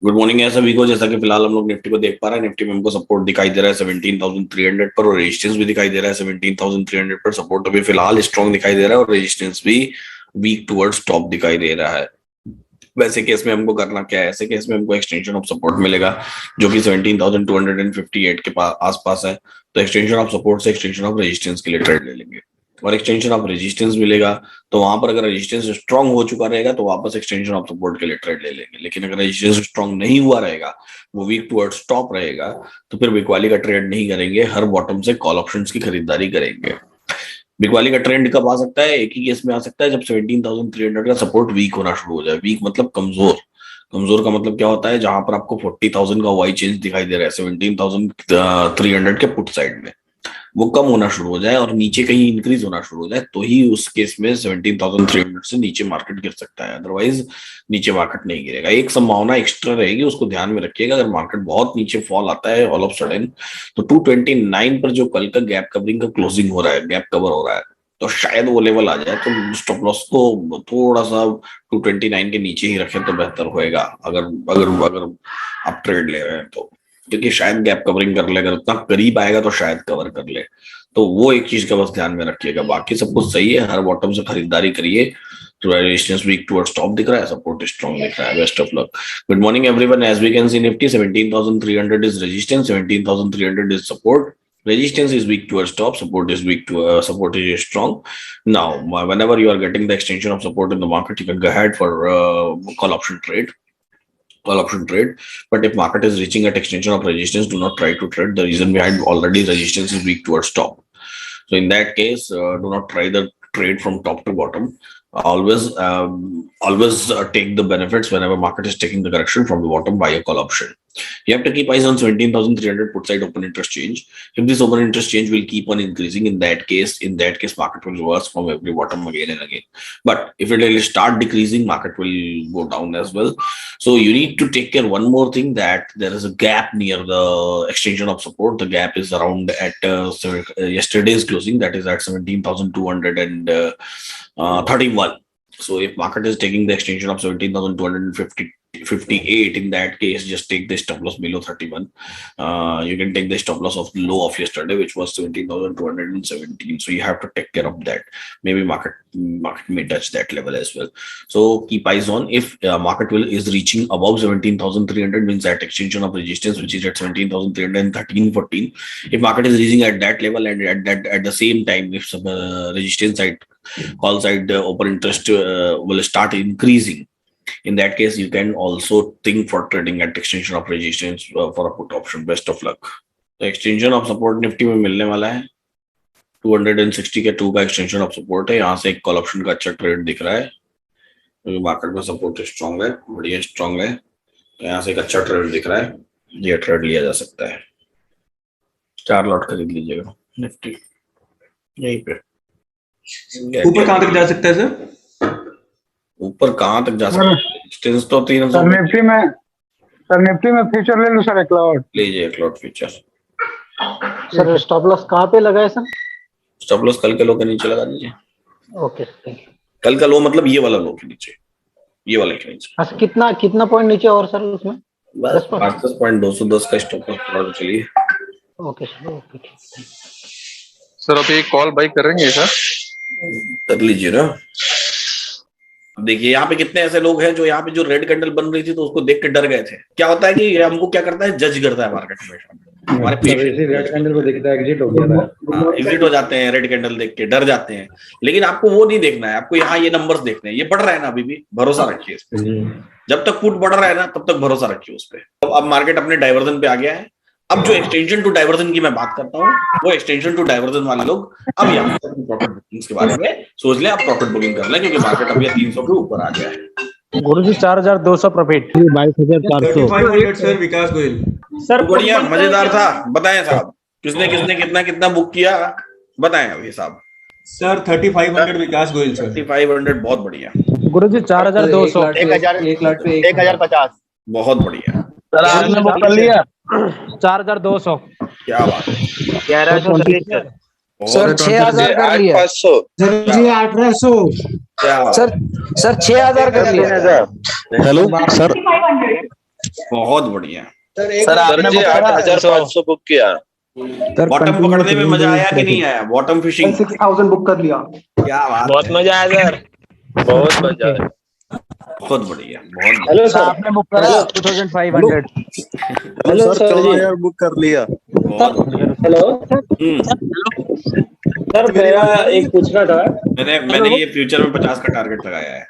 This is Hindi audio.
गुड मॉर्निंग है सभी को। जैसा कि फिलहाल हम लोग निफ्टी को देख पा रहे हैं, निफ्टी में हमको सपोर्ट दिखाई दे रहा है 17,300 पर और रेजिस्टेंस भी दिखाई दे रहा है 17,300 पर। सपोर्ट अभी फिलहाल स्ट्रॉन्ग दिखाई दे रहा है और रेजिस्टेंस भी वीक टुवर्ड्स टॉप दिखाई दे रहा है। वैसे केस में हमको करना क्या है, ऐसे केस में हमको एक्सटेंशन ऑफ सपोर्ट मिलेगा जो कि 17,258 के आसपास है। तो एक्सटेंशन ऑफ सपोर्ट से एक्सटेंशन ऑफ रेजिस्टेंस के लिए ट्रेड ले लेंगे और एक्सटेंशन ऑफ रेजिस्टेंस मिलेगा तो वहां पर अगर रेजिस्टेंस स्ट्रांग हो चुका रहेगा तो वापस एक्सटेंशन ऑफ सपोर्ट के लिए ट्रेड ले लेंगे। लेकिन अगर रेजिस्टेंस स्ट्रांग नहीं हुआ रहेगा, वो वीक टुवर्ड्स टॉप रहेगा, तो फिर बिकवाली का ट्रेड नहीं करेंगे, हर बॉटम से कॉल ऑप्शंस की खरीदारी करेंगे। बिकवाली का ट्रेंड कब आ सकता है? एक ही केस में आ सकता है जब 17,300 का सपोर्ट वीक होना शुरू हो जाए। वीक मतलब कमजोर। कमजोर का मतलब क्या होता है? जहां पर आपको 40,000 का वाई चेंज दिखाई दे रहा है 17,300 के पुट साइड में, वो कम होना शुरू हो जाए और नीचे कहीं इंक्रीज होना शुरू हो जाए तो ही उस केस में 17,300 से नीचे मार्केट गिर सकता है। अदरवाइज नीचे मार्केट नहीं गिरेगा। एक संभावना एक्स्ट्रा रहेगी, उसको ध्यान में रखिएगा। अगर मार्केट बहुत नीचे फॉल आता है ऑल ऑफ सडन, तो 229 पर जो कल का गैप कवरिंग का क्लोजिंग हो रहा है, गैप कवर हो रहा है, तो शायद वो लेवल आ जाए। तो स्टॉप लॉस को थोड़ा सा 229 के नीचे ही रखें तो बेहतर होएगा अगर अगर अगर आप ट्रेड ले रहे हैं तो, क्योंकि शायद गैप कवरिंग कर ले। अगर उतना करीब आएगा तो शायद कवर कर ले। तो वो एक चीज का बस ध्यान में रखिएगा। बाकी सब कुछ सही है, हर बॉटम से खरीदारी करिए। तो रेजिस्टेंस वीक टुवर्ड्स टॉप दिख रहा है, सपोर्ट स्ट्रांग दिख रहा है। Best of luck. Good morning everyone. As we can see Nifty 17,300 is resistance, 17,300 is support. Resistance is weak towards top, support is weak to support is strong. Now, whenever you are getting the extension of support in the market, you can go ahead for call option trade. But if market is reaching at extension of resistance, do not try to trade. The reason behind already resistance is weak towards top. So in that case, do not try the trade from top to bottom. Always take the benefits whenever market is taking the correction from the bottom by a call option. You have to keep eyes on 17,300 put side open interest change. If this open interest change will keep on increasing, in that case market will reverse from every bottom again and again. But if it will start decreasing, market will go down as well. So you need to take care one more thing, that there is a gap near the extension of support. The gap is around at yesterday's closing, that is at 17,231. So if market is taking the extension of 17,258, in that case, just take the stop loss below 31. You can take the stop loss of the low of yesterday, which was 17,217. So you have to take care of that. Maybe market may touch that level as well. So keep eyes on. If market is reaching above 17,300, means that extension of resistance, which is at 17,313, 14. If market is reaching at that level and at the same time, if some resistance side, call side open interest will start increasing, in that case you can also think for trading at extension of resistance for a put option. Best of luck. The extension of support Nifty में मिलने वाला है 260 के 2 का एक्सटेंशन ऑफ सपोर्ट है। यहाँ से एक कॉल ऑप्शन का अच्छा ट्रेड दिख रहा है क्योंकि मार्केट में सपोर्ट स्ट्रांग है, बढ़िया स्ट्रांग है। तो यहाँ से एक अच्छा ट्रेड दिख रहा है, ये ट्रेड लिया जा सकता है। 4 लॉट खरीद लीजिएगा निफ्टी यहीं पे। ऊपर कहां तक जा सकता है सर? ऊपर कहां तक जा सकता है? डिस्टेंस तो 300। निफ्टी में फ्यूचर ले लो सर, एक लॉट लीजिए, एक lot future. Sir stop loss कहाँ पे लगाए सर? स्टॉप लॉस कल के लो के नीचे लगा दीजिए। Okay, thank you. कल का लो मतलब ये वाला लो के नीचे, ये वाले के नीचे। अच्छा, कितना पॉइंट नीचे और सर उसमें? बस 10 पॉइंट 210 का स्टॉप लॉस पड़ा तो चलिए। Okay sir, okay sir. अभी एक कॉल बाई करेंगे सर? कर लीजिए ना। देखिए यहाँ पे कितने ऐसे लोग हैं जो यहाँ पे जो रेड कैंडल बन रही थी तो उसको देख के डर गए थे। क्या होता है कि ये हमको क्या करता है, जज करता है मार्केट में। हमारे रेड कैंडल को देखता है एग्जिट हो गया था, एग्जिट हो जाते हैं, रेड कैंडल देख के डर जाते हैं। लेकिन आपको वो नहीं देखना है, आपको यहाँ ये नंबर्स देखने हैं। ये बढ़ रहा है ना, अभी भी भरोसा रखिए इस पे। जब तक पुट बढ़ रहा है ना तब तक भरोसा रखिए उस पर। अब मार्केट अपने डाइवर्जन पे आ गया है। अब जो एक्सटेंशन टू डाइवर्जन की मैं बात करता हूँ, वो एक्सटेंशन टू डाइवर्जन वाले लोग अब यहाँ प्रॉफिट बुकिंग के बारे में सोच लें। आप प्रॉफिट बुकिंग कर लें क्योंकि मार्केट अभी 300 के ऊपर आ गया है। गुरुजी 4,200 प्रॉफिट, 22,400 सर। विकास गोयल सर बढ़िया, मजेदार था। बताएं साहब, किसने कितना बुक किया, बताएं अभी साहब। सर 3,500 विकास गोयल सर। 3,500 बहुत बढ़िया। गुरुजी 4,200, 1,050 बहुत बढ़िया सर। आपने बुक कर लिया 4,200। क्या बात है। 1100 सर। 6,000 कर लिया 500 जी, 1,800 क्या सर 6,000 कर लिया। हेलो सर, बहुत बढ़िया। सर आपने जी 8,500 बुक किया। बॉटम पकड़ने में मजा आया कि नहीं आया? बॉटम फिशिंग 6000 बुक कर लिया। क्या बात बहुत है, मजा आया सर, बहुत मजा आया। बहुत बढ़िया, बहुत बढ़िया। हेलो सर, आपने बुक करा 2500। हेलो सर जी, बुक कर लिया। बहुत बढ़िया। हेलो हम्म, सर, मेरा एक पूछना था। मैंने ये फ्यूचर में 50 का टारगेट लगाया है।